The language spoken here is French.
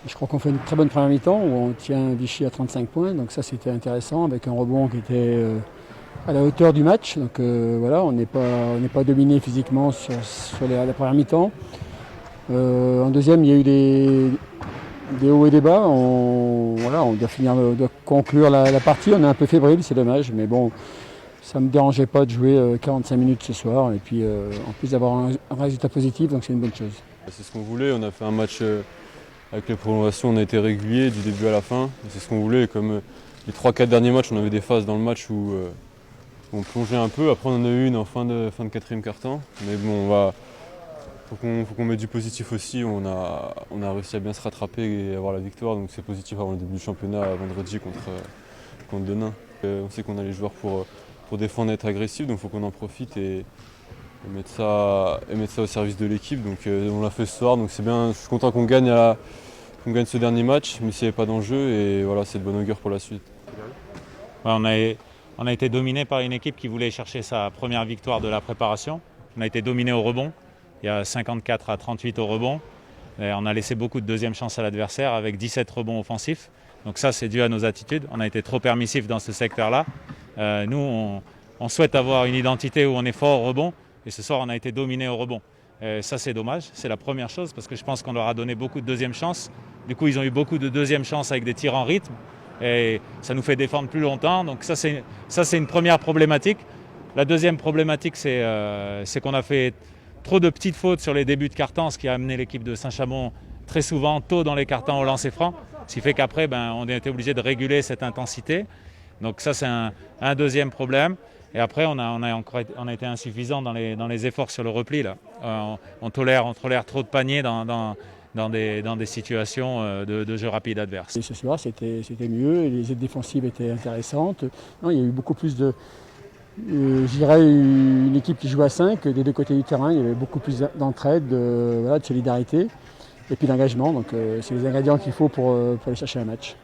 Je crois qu'on fait une très bonne première mi-temps où on tient Vichy à 35 points, donc ça c'était intéressant avec un rebond qui était à la hauteur du match. Donc voilà, on n'est pas dominé physiquement sur la première mi-temps. En deuxième, il y a eu des hauts et des bas. On doit conclure la partie. On est un peu fébrile, c'est dommage, mais bon, ça ne me dérangeait pas de jouer 45 minutes ce soir et puis en plus d'avoir un résultat positif, donc c'est une bonne chose. C'est ce qu'on voulait, on a fait un match avec les prolongations, on a été régulier du début à la fin. C'est ce qu'on voulait, comme les 3-4 derniers matchs, on avait des phases dans le match où on plongeait un peu. Après on en a eu une en fin de quatrième quart-temps. Mais bon, faut qu'on mette du positif aussi. On a réussi à bien se rattraper et avoir la victoire, donc c'est positif avant le début du championnat vendredi contre Denain. On sait qu'on a les joueurs pour défendre et être agressifs, donc il faut qu'on en profite et mettre ça au service de l'équipe. Donc on l'a fait ce soir, donc c'est bien. Je suis content qu'on gagne ce dernier match, mais s'il n'y avait pas d'enjeu, et voilà, c'est de bon augure pour la suite. Ouais, on a été dominé par une équipe qui voulait chercher sa première victoire de la préparation. On a été dominé au rebond. Il y a 54-38 au rebond. Et on a laissé beaucoup de deuxième chance à l'adversaire avec 17 rebonds offensifs. Donc ça, c'est dû à nos attitudes. On a été trop permissif dans ce secteur-là. Nous, on souhaite avoir une identité où on est fort au rebond. Et ce soir, on a été dominé au rebond. Ça, c'est dommage. C'est la première chose parce que je pense qu'on leur a donné beaucoup de deuxième chances. Du coup, ils ont eu beaucoup de deuxième chances avec des tirs en rythme. Et ça nous fait défendre plus longtemps. Donc ça, c'est une première problématique. La deuxième problématique, c'est qu'on a fait trop de petites fautes sur les débuts de carton, ce qui a amené l'équipe de Saint-Chamond très souvent tôt dans les cartons au lancer franc. Ce qui fait qu'après, on a été obligé de réguler cette intensité. Donc ça, c'est un deuxième problème. Et après, on a été insuffisant dans les efforts sur le repli. Là. On tolère trop de paniers dans des situations de jeu rapide adverse. Et ce soir, c'était mieux, et les aides défensives étaient intéressantes. Non, il y a eu beaucoup plus de... je dirais une équipe qui joue à 5 des deux côtés du terrain. Il y avait beaucoup plus d'entraide, de solidarité et puis d'engagement. Donc c'est les ingrédients qu'il faut pour aller chercher un match.